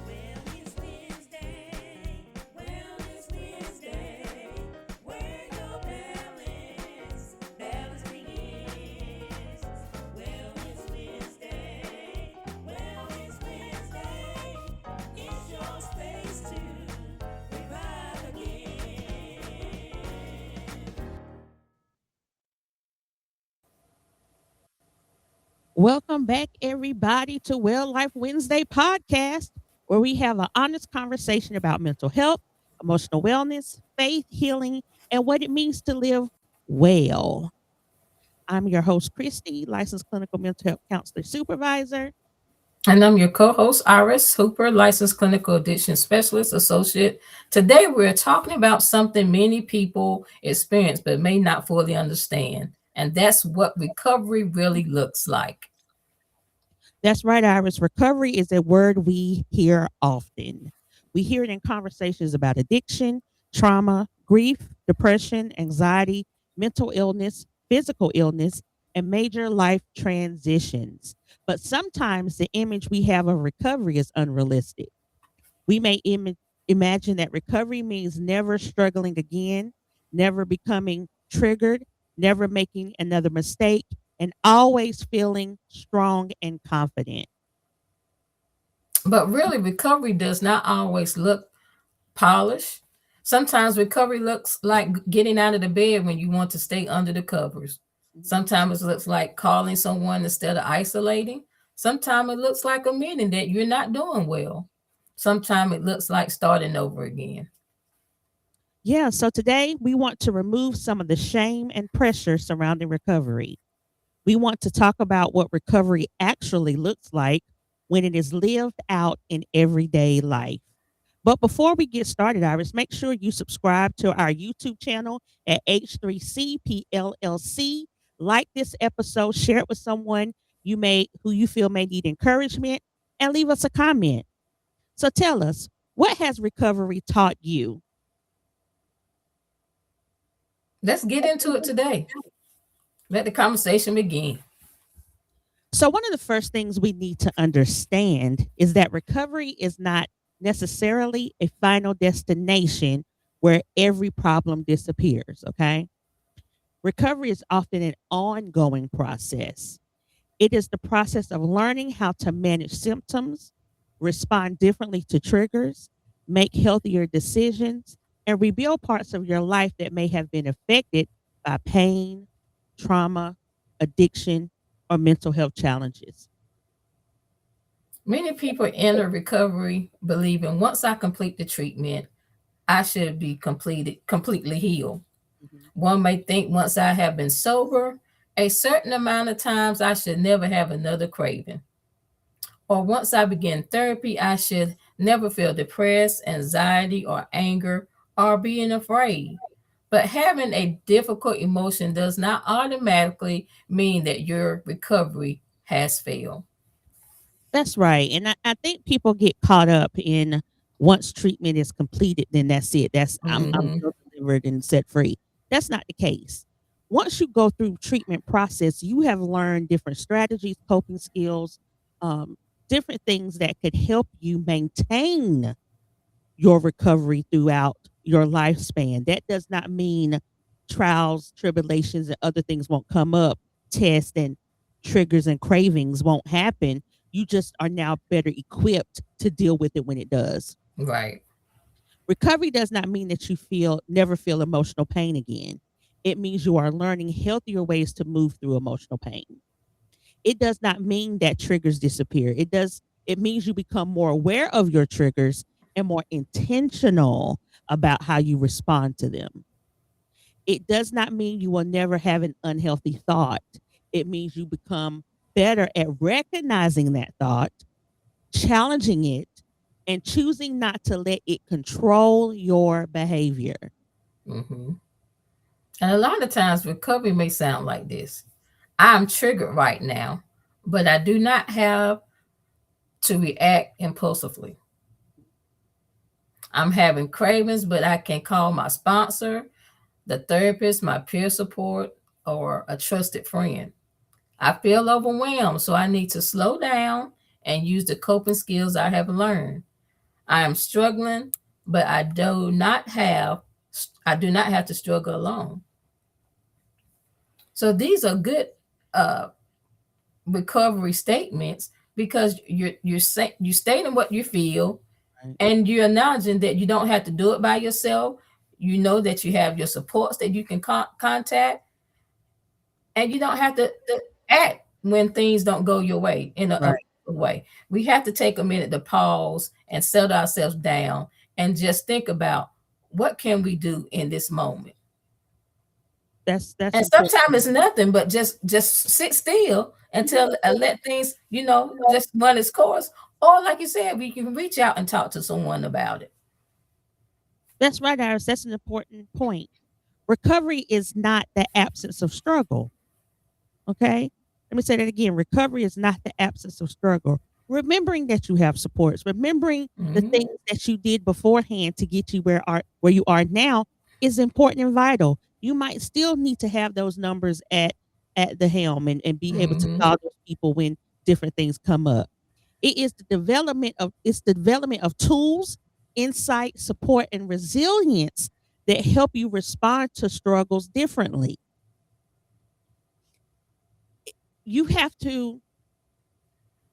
Wellness Wednesday, Wellness Wednesday, where your balance begins. Wellness Wednesday, Wellness Wednesday, it's your space to revive again. Welcome back, everybody, to Well Life Wednesday podcast, where we have an honest conversation about mental health, emotional wellness, faith, healing, and what it means to live well. I'm your host, Cristy, licensed clinical mental health counselor supervisor. And I'm your co host, Iris Hooper, licensed clinical addiction specialist associate. Today, we're talking about something many people experience but may not fully understand, and that's what recovery really looks like. That's right, Iris. Recovery is a word we hear often. We hear it in conversations about addiction, trauma, grief, depression, anxiety, mental illness, physical illness, and major life transitions. But sometimes the image we have of recovery is unrealistic. We may imagine that recovery means never struggling again, never becoming triggered, never making another mistake, and always feeling strong and confident. But really, recovery does not always look polished. Sometimes recovery looks like getting out of the bed when you want to stay under the covers. Sometimes it looks like calling someone instead of isolating. Sometimes it looks like admitting that you're not doing well. Sometimes it looks like starting over again. Yeah, so today we want to remove some of the shame and pressure surrounding recovery. We want to talk about what recovery actually looks like when it is lived out in everyday life. But before we get started, Iris, make sure you subscribe to our YouTube channel at H3CPLLC. Like this episode, share it with someone who you feel may need encouragement, and leave us a comment. So tell us, what has recovery taught you? Let's get into it today. Let the conversation begin. So, one of the first things we need to understand is that recovery is not necessarily a final destination where every problem disappears. Okay. Recovery is often an ongoing process. It is the process of learning how to manage symptoms, respond differently to triggers, make healthier decisions, and rebuild parts of your life that may have been affected by pain, trauma, addiction, or mental health challenges. Many people enter recovery believing once I complete the treatment, I should be completely healed. Mhm. One may think once I have been sober, a certain amount of times I should never have another craving. Or once I begin therapy, I should never feel depressed, anxiety, or anger, or being afraid. But having a difficult emotion does not automatically mean that your recovery has failed. That's right. And I think people get caught up in once treatment is completed, then that's it. I'm Mhm. delivered and set free. That's not the case. Once you go through treatment process, you have learned different strategies, coping skills, um, different things that could help you maintain your recovery throughout your lifespan. That does not mean trials, tribulations, and other things won't come up. Tests and triggers and cravings won't happen. You just are now better equipped to deal with it when it does. Right. Recovery does not mean that you never feel emotional pain again. It means you are learning healthier ways to move through emotional pain. It does not mean that triggers disappear. It means you become more aware of your triggers and more intentional about how you respond to them. It does not mean you will never have an unhealthy thought. It means you become better at recognizing that thought, challenging it, and choosing not to let it control your behavior. Hmm. And a lot of times, recovery may sound like this: I'm triggered right now, but I do not have to react impulsively. I'm having cravings, but I can call my sponsor, the therapist, my peer support, or a trusted friend. I feel overwhelmed, so I need to slow down and use the coping skills I have learned. I am struggling, but I do not have to struggle alone. So these are good uh, recovery statements because you're stating what you feel, Right. and you're acknowledging that you don't have to do it by yourself. You know that you have your supports that you can contact, and you don't have to act when things don't go your way in a Right. way. We have to take a minute to pause and settle ourselves down and just think about what can we do in this moment. That's And important. sometimes it's nothing but just sit still until let things, just run its course. Or like you said, we can reach out and talk to someone about it. That's right, Iris. That's an important point. Recovery is not the absence of struggle. Okay. Let me say that again. Recovery is not the absence of struggle. Remembering that you have supports, remembering the Mhm. things that you did beforehand to get you where you are now is important and vital. You might still need to have those numbers at the helm and be able to Mhm. call those people when different things come up. It's the development of tools, insight, support, and resilience that help you respond to struggles differently. You have to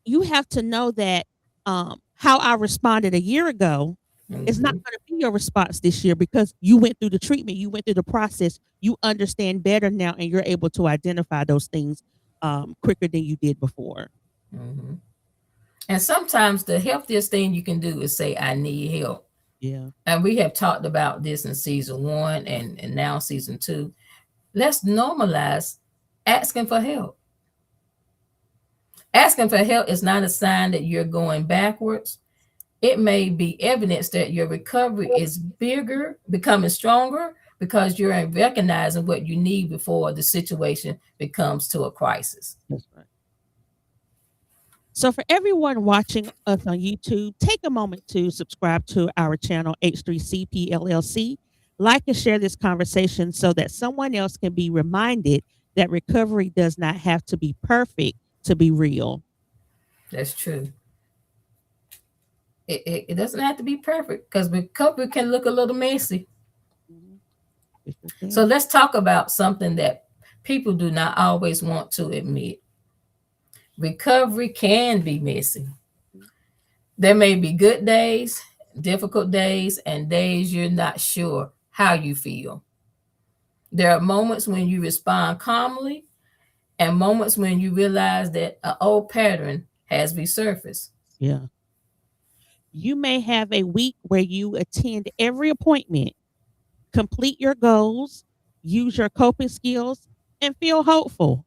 you have to know that how I responded a year ago is not Mhm. going to be your response this year because you went through the treatment, you went through the process, you understand better now, and you're able to identify those things quicker than you did before. Mhm. And sometimes the healthiest thing you can do is say, I need help. Yeah. And we have talked about this in season one and now season two. Let's normalize asking for help. Asking for help is not a sign that you're going backwards. It may be evidence that your recovery is bigger, becoming stronger, because you're recognizing what you need before the situation becomes to a crisis. That's right. So, for everyone watching us on YouTube, take a moment to subscribe to our channel H3CP LLC. Like and share this conversation so that someone else can be reminded that recovery does not have to be perfect to be real. That's true. It doesn't have to be perfect because recovery can look a little messy. Mhm. It sure So can. let's talk about something that people do not always want to admit. Recovery can be messy. There may be good days, difficult days, and days you're not sure how you feel. There are moments when you respond calmly and moments when you realize that an old pattern has resurfaced. Yeah. You may have a week where you attend every appointment, complete your goals, use your coping skills, and feel hopeful.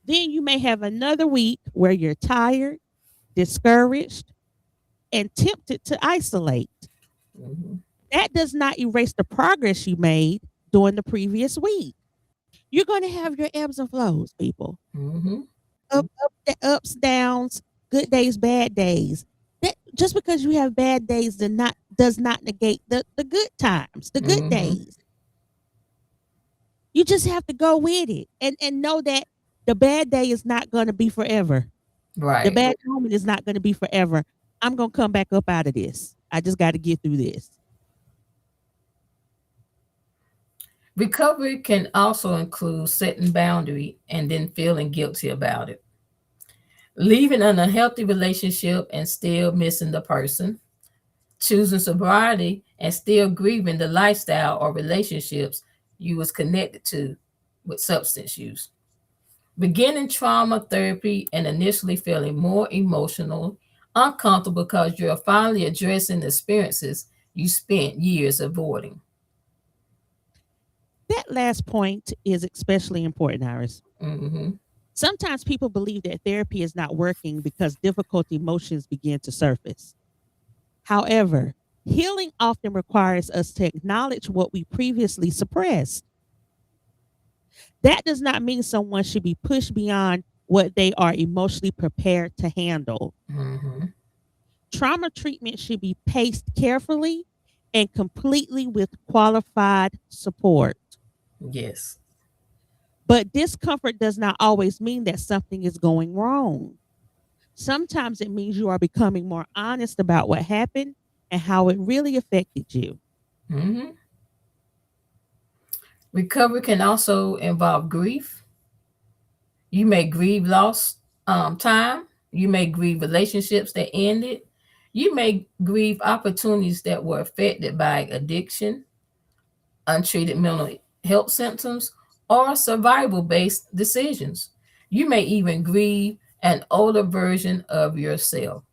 Then you may have another week where you're tired, discouraged, and tempted to isolate. Mhm. That does not erase the progress you made during the previous week. You're going to have your ebbs and flows, people. Mhm. Ups, downs, good days, bad days. That just because you have bad days does not negate the good times, the good Mhm. days. You just have to go with it and know that the bad day is not going to be forever. The Right. bad moment is not going to be forever. I'm going to come back up out of this. I just got to get through this. Recovery can also include setting boundary and then feeling guilty about it. Leaving an unhealthy relationship and still missing the person. Choosing sobriety and still grieving the lifestyle or relationships you was connected to with substance use. Beginning trauma therapy and initially feeling more emotional, uncomfortable because you're finally addressing the experiences you spent years avoiding. That last point is especially important, Iris. Hmm. Sometimes people believe that therapy is not working because difficult emotions begin to surface. However, healing often requires us to acknowledge what we previously suppressed. That does not mean someone should be pushed beyond what they are emotionally prepared to handle. Hmm. Trauma treatment should be paced carefully and completely with qualified support. Yes. But discomfort does not always mean that something is going wrong. Sometimes it means you are becoming more honest about what happened and how it really affected you. Hmm. Recovery can also involve grief. You may grieve lost time. You may grieve relationships that ended. You may grieve opportunities that were affected by addiction, untreated mental health symptoms, or survival based decisions. You may even grieve an older version of yourself.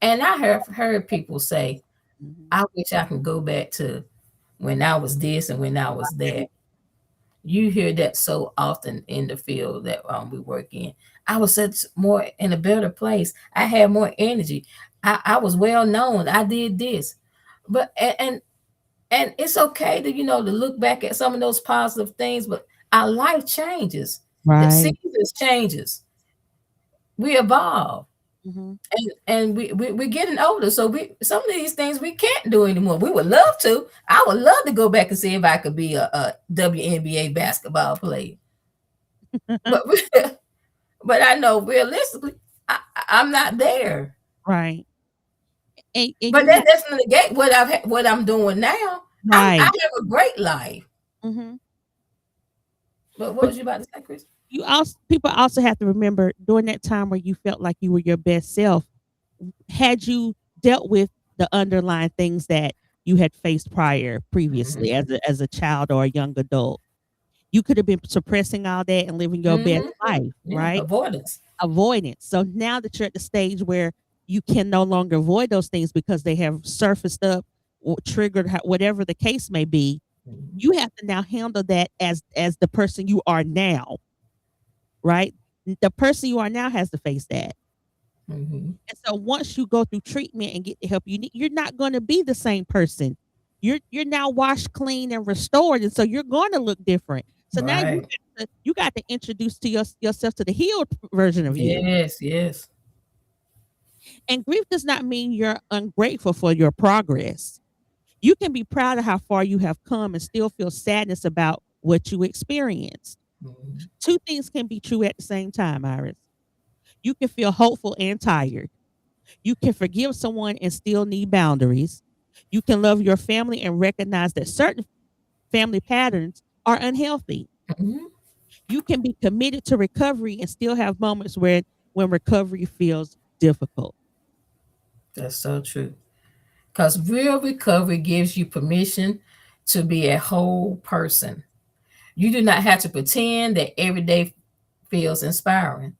And I have heard people say, Mhm. I wish I can go back to when I was this and when I was that. You hear that so often in the field that we work in. I was such more in a better place. I had more energy. I was well known. I did this. But and it's okay to to look back at some of those positive things, but our life changes. The Right. seasons changes. We evolve. Mhm. We're getting older, so we some of these things we can't do anymore. We would love to. I would love to go back and see if I could be a WNBA basketball player, but but I know realistically, I'm not there. Right. And But you that have doesn't negate what I'm doing now. I right. have a great life. Mhm. But what But was you about to say, Chris? you also people also have to remember during that time where you felt like you were your best self, had you dealt with the underlying things that you had faced previously Hmm. as a child or a young adult, you could have been suppressing all that and living your best Hmm. life, Yeah, right? avoidance. Avoidance. So now that you're at the stage where you can no longer avoid those things because they have surfaced up or triggered whatever the case may be, Hmm. you have to now handle that as the person you are now, right? The person you are now has to face that. Hmm. And so once you go through treatment and get the help you need, you're not going to be the same person. You're now washed clean and restored, and so you're going to look different. So now Right. you got to introduce to yourself to the healed version of you. Yes, yes. And grief does not mean you're ungrateful for your progress. You can be proud of how far you have come and still feel sadness about what you experienced. Mhm. Two things can be true at the same time, Iris. You can feel hopeful and tired. You can forgive someone and still need boundaries. You can love your family and recognize that certain family patterns are unhealthy. Mhm. You can be committed to recovery and still have moments where when recovery feels difficult. That's so true. Because real recovery gives you permission to be a whole person. You do not have to pretend that every day feels inspiring.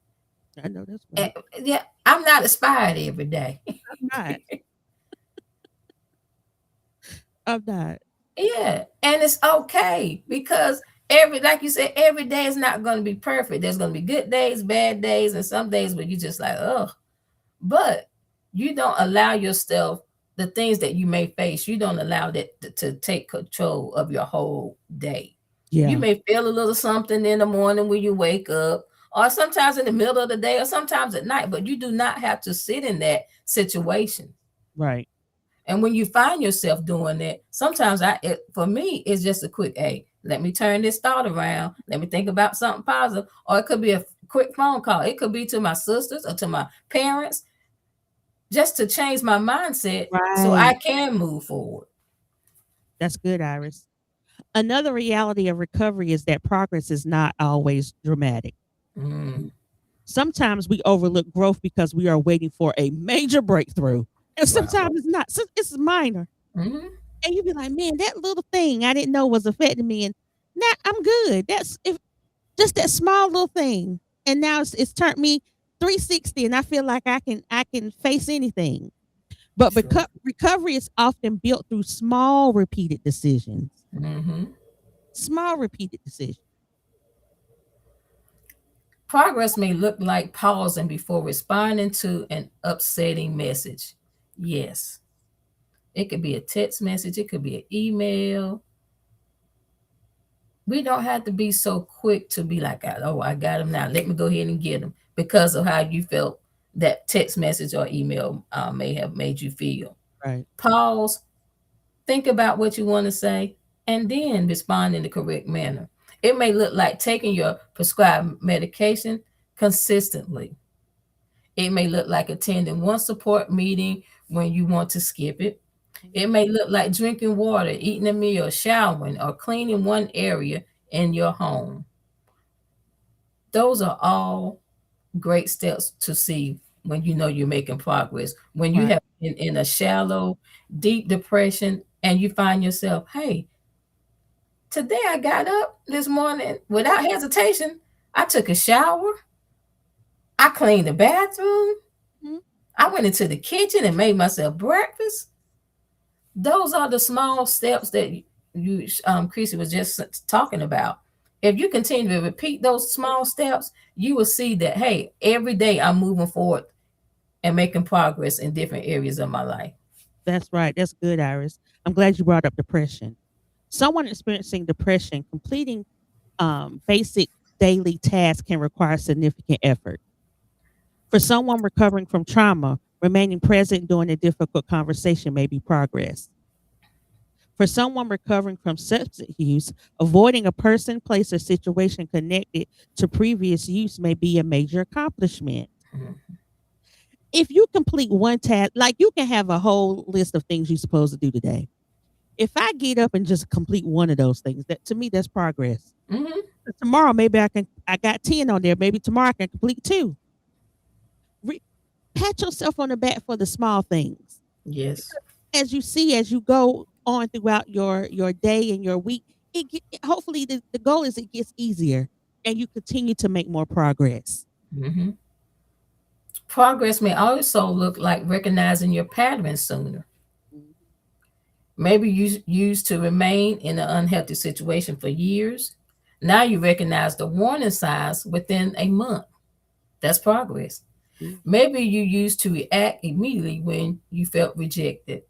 I know that's And, right. yeah, I'm not inspired every day. I'm not. I'm not. Yeah, and it's okay because like you said, every day is not going to be perfect. There's going to be good days, bad days, and some days where you just like, oh, but you don't allow yourself the things that you may face, you don't allow that to take control of your whole day. You Yeah. may feel a little something in the morning when you wake up, or sometimes in the middle of the day, or sometimes at night, but you do not have to sit in that situation. Right. And when you find yourself doing that, sometimes for me, it's just a quick, hey, let me turn this thought around. Let me think about something positive. Or it could be a quick phone call. It could be to my sisters or to my parents, just to change my mindset so I Right. can move forward. That's good, Iris. Another reality of recovery is that progress is not always dramatic. Mm, Sometimes we overlook growth because we are waiting for a major breakthrough. And wow. sometimes it's not. It's minor. Hmm. And you be like, man, that little thing I didn't know was affecting me. And now I'm good. That's if just that small little thing. And now it's turned me 360 and I feel like I can face anything. But Sure. recovery is often built through small repeated decisions. Hmm. Small repeated decisions. Progress may look like pausing before responding to an upsetting message. Yes. It could be a text message, it could be an email. We don't have to be so quick to be like, oh, I got him now. Let me go ahead and get him because of how you felt that text message or email may have made you feel. Right. Pause, think about what you want to say, and then respond in the correct manner. It may look like taking your prescribed medication consistently. It may look like attending one support meeting when you want to skip it. It may look like drinking water, eating a meal, showering, or cleaning one area in your home. Those are all great steps to see when you know you're making progress. When you Right. have been in a shallow, deep depression and you find yourself, hey, today I got up this morning without hesitation. I took a shower. I cleaned the bathroom. Mhm. I went into the kitchen and made myself breakfast. Those are the small steps that Chrissy was just talking about. If you continue to repeat those small steps, you will see that, hey, every day I'm moving forward and making progress in different areas of my life. That's right. That's good, Iris. I'm glad you brought up depression. Someone experiencing depression, completing basic daily tasks can require significant effort. For someone recovering from trauma, remaining present during a difficult conversation may be progress. For someone recovering from substance use, avoiding a person, place, or situation connected to previous use may be a major accomplishment. Mhm. If you complete one task, like you can have a whole list of things you're supposed to do today. If I get up and just complete one of those things, that to me that's progress. Mhm. Tomorrow maybe I got 10 on there. Maybe tomorrow I can complete two. Re- Pat yourself on the back for the small things. Yes. As you see, as you go on throughout your day and your week, hopefully the goal is it gets easier and you continue to make more progress. Mhm. Progress may also look like recognizing your patterns sooner. Maybe you used to remain in an unhealthy situation for years. Now you recognize the warning signs within a month. That's progress. Mhm. Maybe you used to react immediately when you felt rejected.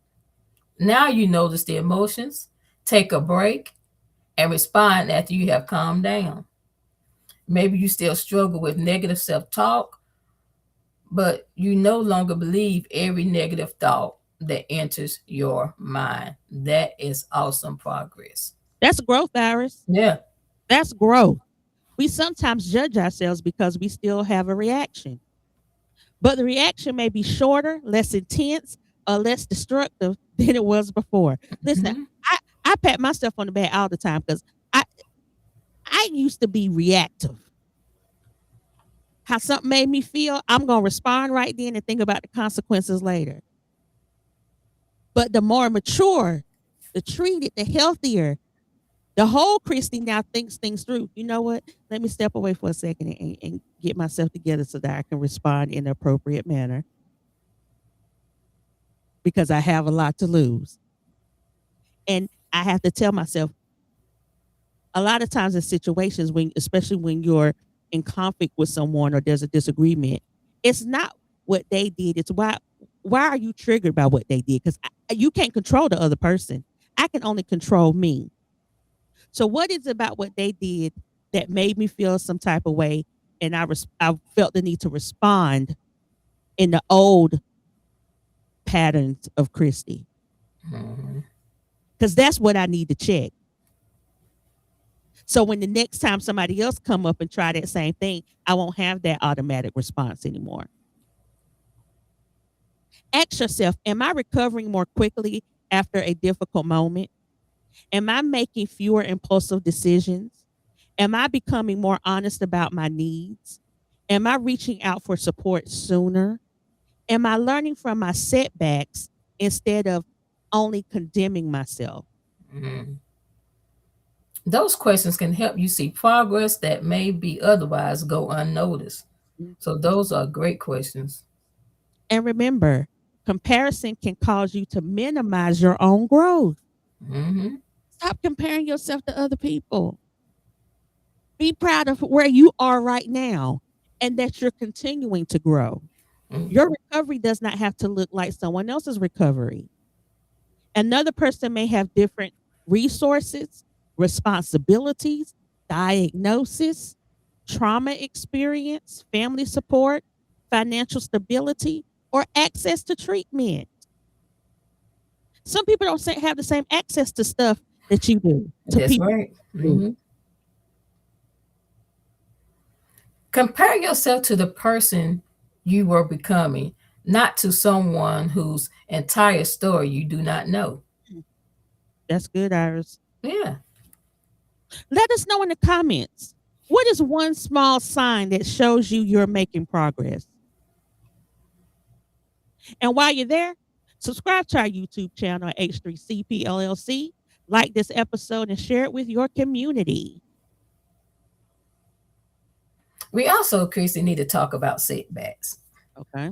Now you notice the emotions, take a break, and respond after you have calmed down. Maybe you still struggle with negative self talk, but you no longer believe every negative thought that enters your mind. That is awesome progress. That's growth, Iris. Yeah. That's growth. We sometimes judge ourselves because we still have a reaction, but the reaction may be shorter, less intense, or less destructive than it was before. Listen, Mhm. I pat myself on the back all the time because I I used to be reactive. How something made me feel, I'm gonna respond right then and think about the consequences later. But the more mature, the treated, the healthier, the whole Christy now thinks things through. You know what? Let me step away for a second and get myself together so that I can respond in an appropriate manner because I have a lot to lose. And I have to tell myself a lot of times in situations when, especially when you're in conflict with someone or there's a disagreement, it's not what they did. It's why are you triggered by what they did? Because you can't control the other person. I can only control me. So what is it about what they did that made me feel some type of way, and I felt the need to respond in the old patterns of Christy, Mhm. because that's what I need to check. So when the next time somebody else come up and try that same thing, I won't have that automatic response anymore. Ask yourself, am I recovering more quickly after a difficult moment? Am I making fewer impulsive decisions? Am I becoming more honest about my needs? Am I reaching out for support sooner? Am I learning from my setbacks instead of only condemning myself? Mhm. Those questions can help you see progress that may be otherwise go unnoticed. So Mhm. those are great questions. And remember, comparison can cause you to minimize your own growth. Mhm. Stop comparing yourself to other people. Be proud of where you are right now and that you're continuing to grow. Mm. Your recovery does not have to look like someone else's recovery. Another person may have different resources, responsibilities, diagnosis, trauma experience, family support, financial stability, or access to treatment. Some people don't have the same access to stuff that you do, to That's people. right. You do. Mhm. Compare yourself to the person you were becoming, not to someone whose entire story you do not know. That's good, Iris. Yeah. Let us know in the comments. What is one small sign that shows you you're making progress? And while you're there, subscribe to our YouTube channel at H3CP LLC. Like this episode and share it with your community. We also, Chrissy, need to talk about setbacks. Okay.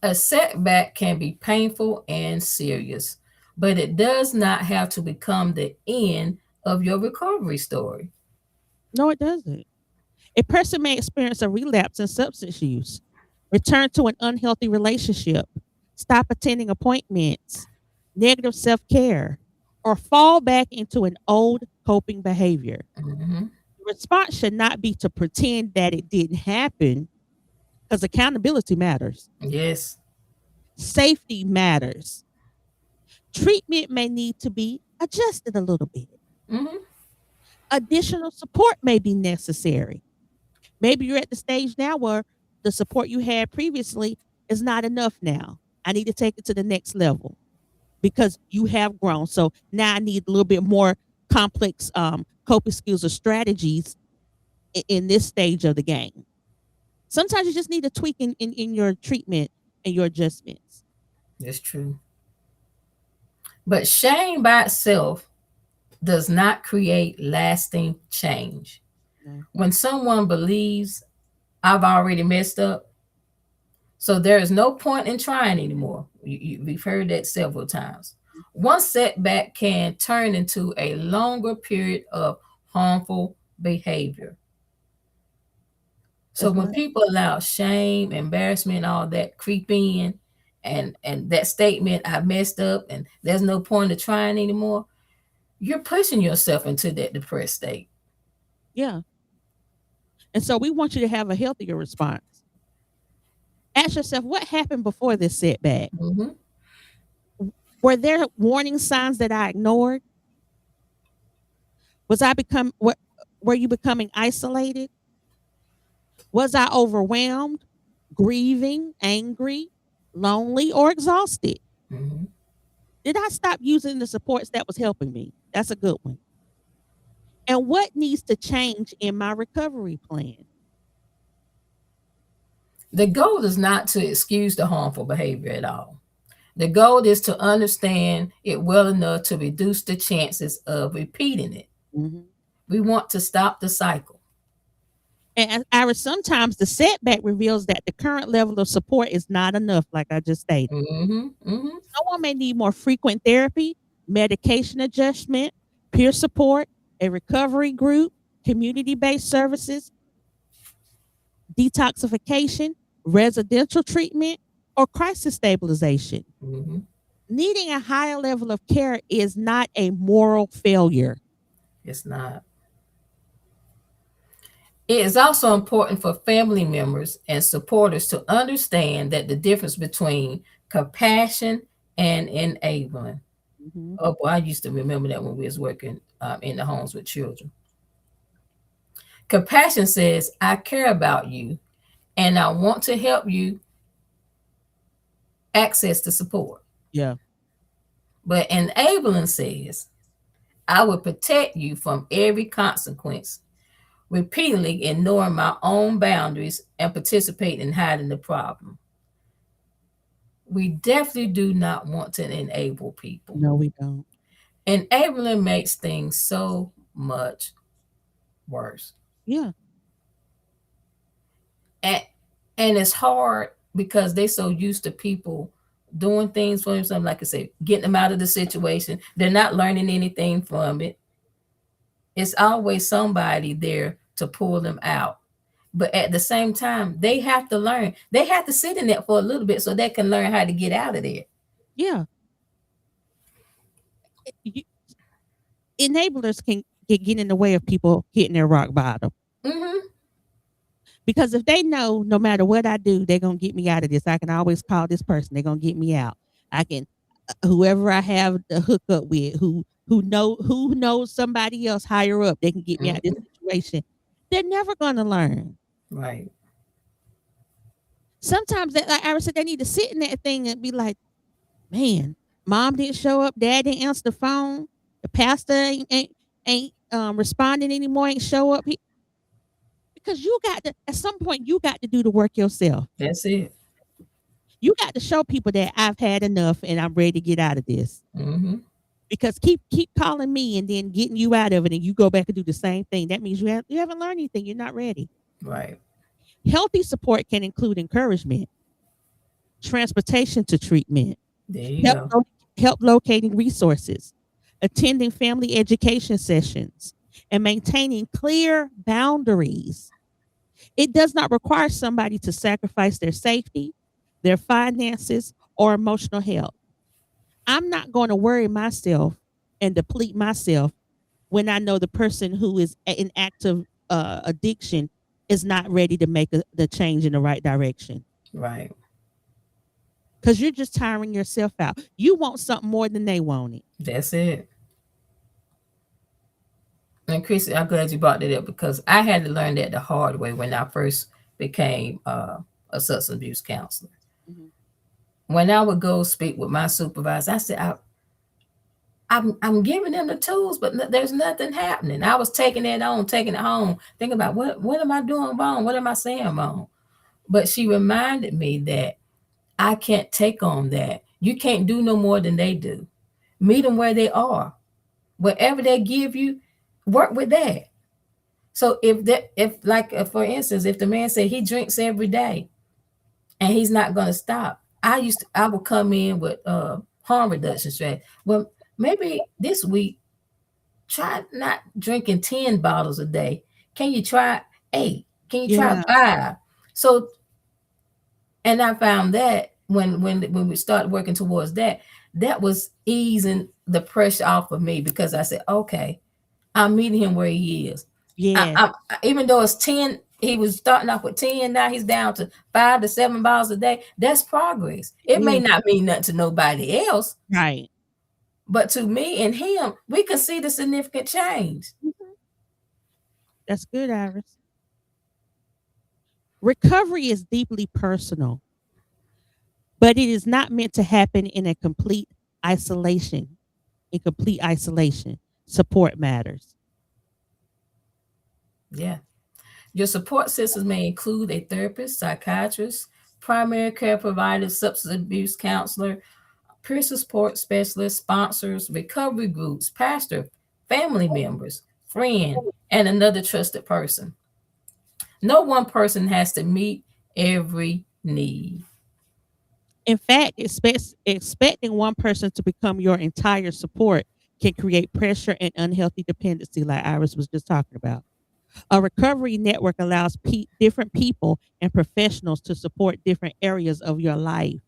A setback can be painful and serious, but it does not have to become the end of your recovery story. No, it doesn't. A person may experience a relapse in substance use, return to an unhealthy relationship, stop attending appointments, negative self care, or fall back into an old coping behavior. Mhm. The response should not be to pretend that it didn't happen because accountability matters, Yes. safety matters. Treatment may need to be adjusted a little bit. Hmm. Additional support may be necessary. Maybe you're at the stage now where the support you had previously is not enough now. I need to take it to the next level because you have grown. So now I need a little bit more complex coping skills or strategies in this stage of the game. Sometimes you just need a tweak in your treatment and your adjustments. That's true. But shame by itself does not create lasting change. No. When someone believes I've already messed up, so there is no point in trying anymore. We've heard that several times. One setback can turn into a longer period of harmful behavior. So That's when right. people allow shame, embarrassment, all that creep in, and that statement, I messed up and there's no point of trying anymore, you're pushing yourself into that depressed state. Yeah. And so we want you to have a healthier response. Ask yourself, what happened before this setback? Hmm. Were there warning signs that I ignored? Was I become what were you becoming isolated? Was I overwhelmed, grieving, angry, lonely, or exhausted? Hmm. Did I stop using the supports that was helping me? That's a good one. And what needs to change in my recovery plan? The goal is not to excuse the harmful behavior at all. The goal is to understand it well enough to reduce the chances of repeating it. Mhm. We want to stop the cycle. And Iris, sometimes the setback reveals that the current level of support is not enough, like I just stated. Hmm. Hmm. Someone may need more frequent therapy, medication adjustment, peer support, a recovery group, community based services, detoxification, residential treatment, or crisis stabilization. Hmm. Needing a higher level of care is not a moral failure. It's not. It is also important for family members and supporters to understand that the difference between compassion and enabling. Mhm. Oh boy, I used to remember that when we was working in the homes with children. Compassion says, I care about you and I want to help you access the support. Yeah. But enabling says, I will protect you from every consequence, repeatedly ignoring my own boundaries and participating in hiding the problem. We definitely do not want to enable people. No, we don't. Enabling makes things so much worse. Yeah. And, and it's hard because they're so used to people doing things for them. Like I said, getting them out of the situation. They're not learning anything from it. It's always somebody there to pull them out. But at the same time, they have to learn. They have to sit in that for a little bit so they can learn how to get out of there. Yeah. You, enablers can get in the way of people hitting their rock bottom. Hmm. Because if they know no matter what I do, they're gonna get me out of this. I can always call this person. They're gonna get me out. I can whoever I have the hookup with, who knows somebody else higher up, they can get me out of this Hmm. situation. They're never gonna learn. Right. Sometimes that, like Iris said, they need to sit in that thing and be like, man, mom didn't show up, dad didn't answer the phone, the pastor ain't responding anymore, ain't show up. Because you got to, at some point, you got to do the work yourself. That's it. You got to show people that I've had enough and I'm ready to get out of this. Mm-hmm. Because keep calling me and then getting you out of it, and you go back and do the same thing. That means you haven't learned anything. You're not ready. Right. Healthy support can include encouragement, transportation to treatment, There you help go. help locating resources, attending family education sessions, and maintaining clear boundaries. It does not require somebody to sacrifice their safety, their finances, or emotional health. I'm not going to worry myself and deplete myself when I know the person who is in active addiction is not ready to make the change in the right direction. Right. Because you're just tiring yourself out. You want something more than they want it. That's it. And Chrissy, I'm glad you brought that up because I had to learn that the hard way when I first became a substance abuse counselor. Mhm. When I would go speak with my supervisor, I said, I'm giving them the tools, but there's nothing happening. I was taking it on, taking it home, thinking about what am I doing wrong? What am I saying wrong? But she reminded me that I can't take on that. You can't do no more than they do. Meet them where they are. Whatever they give you, work with that. So for instance, if the man said he drinks every day and he's not going to stop, I would come in with harm reduction strategy. Well, maybe this week try not drinking 10 bottles a day. Can you try 8? Can you try Yeah. 5? So, and I found that when we started working towards that, that was easing the pressure off of me because I said, okay, I'm meeting him where he is. Yeah. Even though it's 10, he was starting off with 10, now he's down to 5 to 7 bottles a day. That's progress. It may Yeah. not mean nothing to nobody else, Right. but to me and him, we can see the significant change. Mhm. That's good, Iris. Recovery is deeply personal, but it is not meant to happen in a complete isolation. In complete isolation, support matters. Yeah. Your support systems may include a therapist, psychiatrist, primary care provider, substance abuse counselor, peer support specialist, sponsors, recovery groups, pastor, family members, friend, and another trusted person. No one person has to meet every need. In fact, expecting one person to become your entire support can create pressure and unhealthy dependency, like Iris was just talking about. A recovery network allows different people and professionals to support different areas of your life.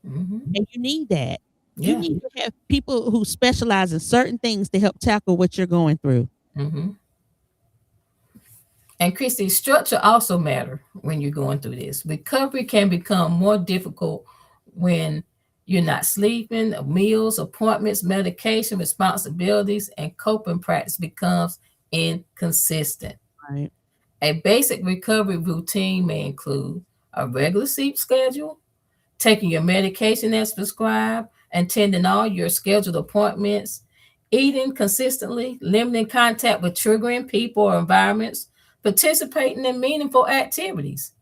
Mm-hmm. And you need that. You Yeah. need to have people who specialize in certain things to help tackle what you're going through. Mm-hmm. And Christy, structure also matter when you're going through this. Recovery can become more difficult when you're not sleeping, meals, appointments, medication, responsibilities, and coping practice becomes inconsistent. Right. A basic recovery routine may include a regular sleep schedule, taking your medication as prescribed, attending all your scheduled appointments, eating consistently, limiting contact with triggering people or environments, participating in meaningful activities,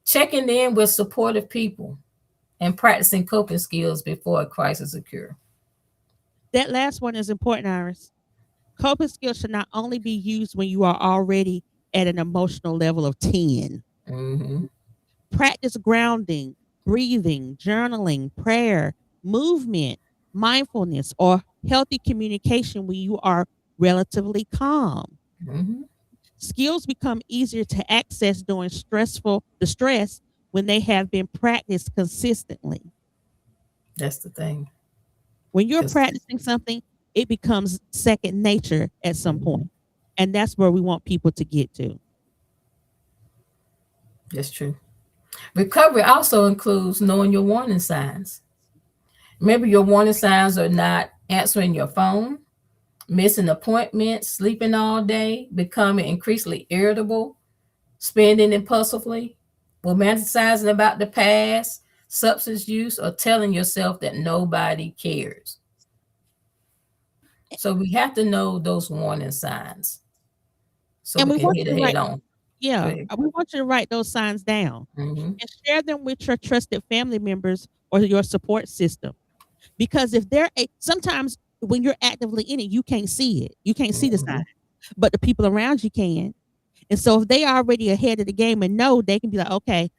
checking in with supportive people, and practicing coping skills before a crisis occurs. That last one is important, Iris. Coping skills should not only be used when you are already at an emotional level of 10. Mm-hmm. Practice grounding, breathing, journaling, prayer, movement, mindfulness, or healthy communication when you are relatively calm. Mm-hmm. Skills become easier to access during the stress when they have been practiced consistently. That's the thing. When you're 'Cause- practicing something, it becomes second nature at some point. And that's where we want people to get to. That's true. Recovery also includes knowing your warning signs. Maybe your warning signs are not answering your phone, missing appointments, sleeping all day, becoming increasingly irritable, spending impulsively, romanticizing about the past, substance use, or telling yourself that nobody cares. So we have to know those warning signs so And we we can want hit you it to head write, on. Go yeah, ahead. we want you to write those signs down Hmm. and share them with your trusted family members or your support system. Because if sometimes when you're actively in it, you can't see it. You can't see the sign, Hmm. but the people around you can. And so if they are already ahead of the game and know, they can be like, okay,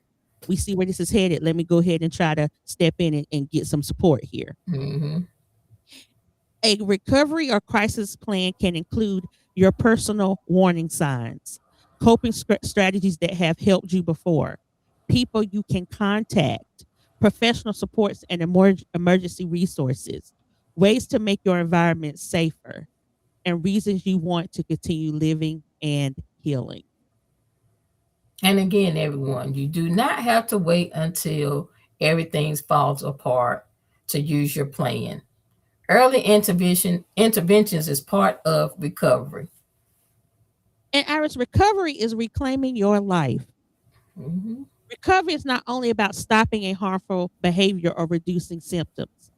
we see where this is headed. Let me go ahead and try to step in and get some support here. Hmm. A recovery or crisis plan can include your personal warning signs, coping strategies that have helped you before, people you can contact, professional supports and emergency resources, ways to make your environment safer, and reasons you want to continue living and healing. And again, everyone, you do not have to wait until everything falls apart to use your plan. Early interventions is part of recovery. And Iris, recovery is reclaiming your life. Hmm. Recovery is not only about stopping a harmful behavior or reducing symptoms.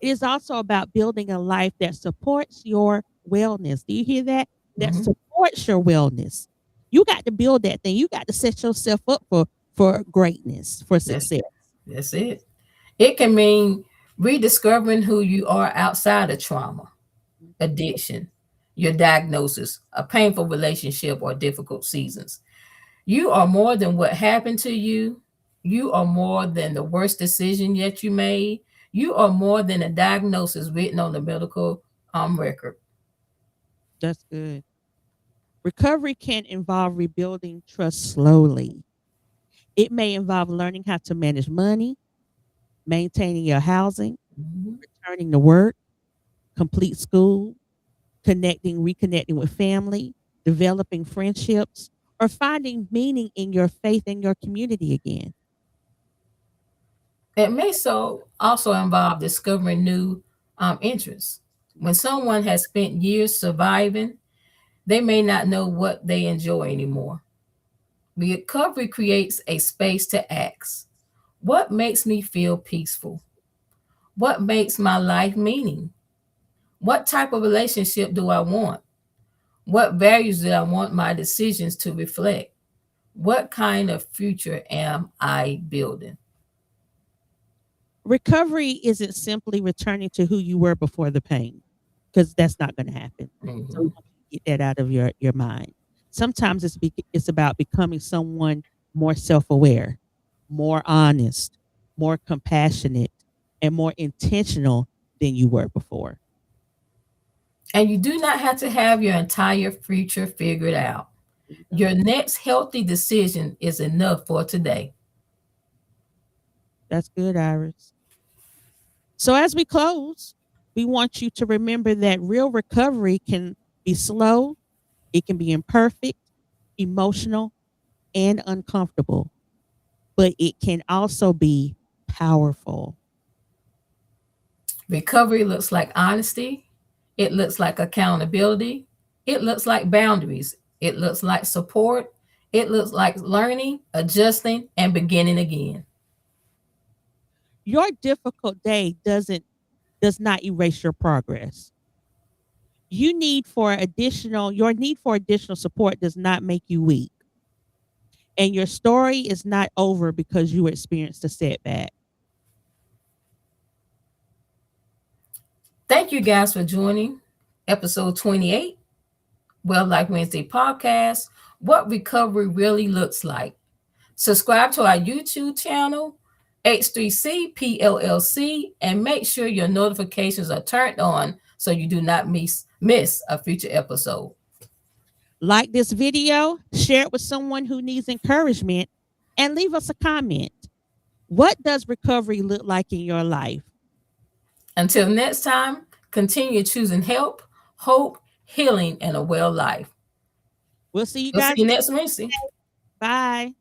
It is also about building a life that supports your wellness. Do you hear that? That Hmm. supports your wellness. You got to build that thing. You got to set yourself up for greatness, for That's success. that's it. It can mean rediscovering who you are outside of trauma, addiction, your diagnosis, a painful relationship, or difficult seasons. You are more than what happened to you. You are more than the worst decision yet you made. You are more than a diagnosis written on the medical record. That's good. Recovery can involve rebuilding trust slowly. It may involve learning how to manage money, maintaining your housing, Mhm. returning to work, complete school, reconnecting with family, developing friendships, or finding meaning in your faith and your community again. It may so also involve discovering new interests. When someone has spent years surviving, they may not know what they enjoy anymore. Recovery creates a space to ask, what makes me feel peaceful? What makes my life meaning? What type of relationship do I want? What values do I want my decisions to reflect? What kind of future am I building? Recovery isn't simply returning to who you were before the pain, because that's not going to happen. So we Mhm. want you to get that out of your mind. Sometimes it's about becoming someone more self-aware, more honest, more compassionate, and more intentional than you were before. And you do not have to have your entire future figured out. There you go. Your next healthy decision is enough for today. That's good, Iris. So as we close, we want you to remember that real recovery can be slow, it can be imperfect, emotional, and uncomfortable, but it can also be powerful. Recovery looks like honesty, it looks like accountability, it looks like boundaries, it looks like support, it looks like learning, adjusting, and beginning again. Your difficult day does not erase your progress. Your need for additional support does not make you weak. And your story is not over because you experienced a setback. Thank you guys for joining episode 28, Well Like Wednesday podcast, What Recovery Really Looks Like. Subscribe to our YouTube channel, H3C PLLC, and make sure your notifications are turned on so you do not miss a future episode. Like this video, share it with someone who needs encouragement, and leave us a comment. What does recovery look like in your life? Until next time, continue choosing help, hope, healing, and a well life. We'll see you We'll see guys you next. next Wednesday. Bye.